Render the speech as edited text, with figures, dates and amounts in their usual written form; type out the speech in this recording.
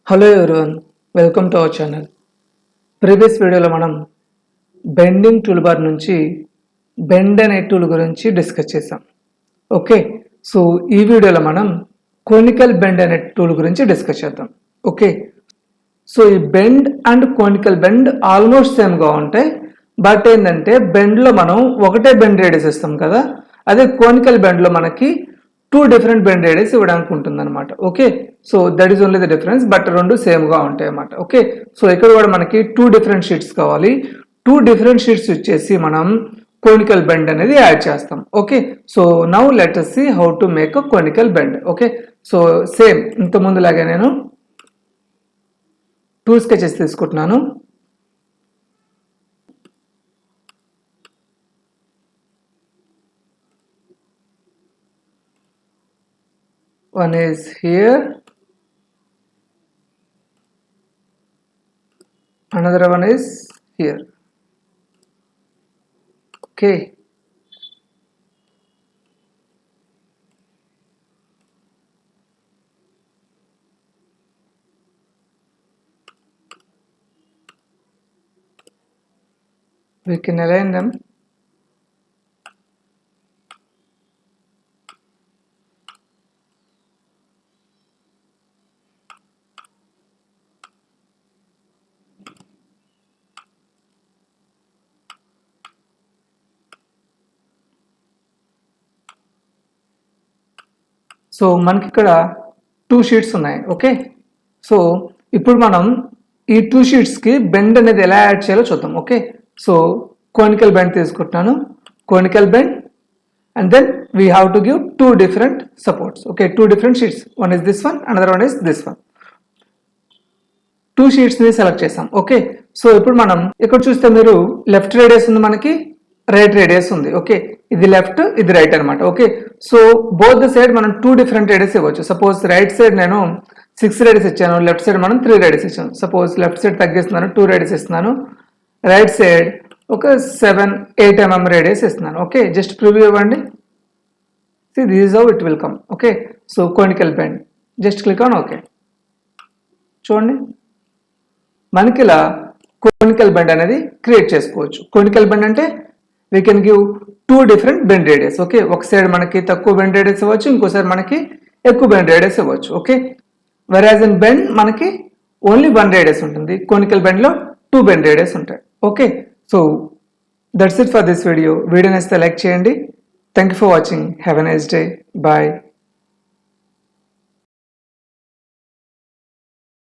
Hello everyone, welcome to our channel. Previous వీడియోలో మనం bending tool bar నుంచి bend అనే టూల్ గురించి డిస్కస్ చేసాం. ఓకే, సో ఈ వీడియోలో మనం కోనికల్ బెండ్ అనే టూల్ గురించి డిస్కస్ చేద్దాం. ఓకే, సో ఈ bend and conical bend almost సేమ్గా ఉంటాయి. బట్ ఏంటంటే బెండ్లో మనం ఒకటే బెండ్ రేడియస్ ఇస్తాం కదా, అదే కోనికల్ బెండ్లో మనకి 2 డిఫరెంట్ బెండ్ రేడియస్ ఇవ్వడానికి ఉంటుంది అనమాట. Okay, so that is only the difference, but రెండు సేమ్గా ఉంటాయి అన్నమాట. ఓకే, సో ఇక్కడ కూడా మనకి 2 డిఫరెంట్ షీట్స్ కావాలి. 2 డిఫరెంట్ షీట్స్ వచ్చేసి మనం కోనికల్ బెండ్ అనేది యాడ్ చేస్తాం. Okay, so now let us see how to make a conical bend. Okay, so same ఇంత ముందులాగే నేను 2 స్కెచెస్ తీసుకుంటున్నాను. One is here, another one is here. Okay, we can align them. So మనకి ఇక్కడ 2 sheets ఉన్నాయి. Okay, so ఇప్పుడు మనం ఈ 2 షీట్స్కి bend అనేది ఎలా యాడ్ చేయాలో చూద్దాం. ఓకే, సో కోనికల్ బెండ్ తీసుకుంటున్నాను, conical bend, and then we have to give 2 different supports. Okay, 2 different sheets, one is this one, another one is this one. 2 షీట్స్ని సెలెక్ట్ చేసాం. ఓకే, సో ఇప్పుడు మనం ఇక్కడ చూస్తే మీరు లెఫ్ట్ రేడియస్ ఉంది, మనకి రైట్ రేడియస్ ఉంది. ఓకే, ఇది లెఫ్ట్, ఇది రైట్ అనమాట. Okay, so both the side మనం 2 డిఫరెంట్ రేడియస్ ఇవ్వచ్చు. సపోజ్ రైట్ సైడ్ నేను 6 రేడియస్ ఇచ్చాను, లెఫ్ట్ సైడ్ మనం 3 రేడియస్ ఇచ్చాను. సపోజ్ లెఫ్ట్ సైడ్ తగ్గిస్తున్నాను, 2 రేడియస్ ఇస్తున్నాను, రైట్ సైడ్ ఒక 7-8 mm రేడియస్ ఇస్తున్నాను. ఓకే, జస్ట్ ప్రివ్యూ ఇవ్వండి. See, this is how it will come. Okay, so conical bend, just click on OK. చూడండి, మనకి ఇలా కోనికల్ బెండ్ అనేది క్రియేట్ చేసుకోవచ్చు. కోనికల్ బెండ్ అంటే we can give 2 different bend radius. Okay, ఒక side మనకి తక్కువ బెండ్ రేడియస్ ఇవ్వచ్చు, ఇంకోసారి మనకి ఎక్కువ బెండ్ రేడియస్ ఇవ్వచ్చు. ఓకే, వెరాజ్ ఇన్ బెండ్ మనకి ఓన్లీ 1 రేడియస్ ఉంటుంది, కోనికల్ బెండ్లో 2 బెండ్ రేడియస్ ఉంటాయి. Okay, so that's it for this video. Video నచ్చితే లైక్ చేయండి. Thank you for watching. Have a nice day. Bye.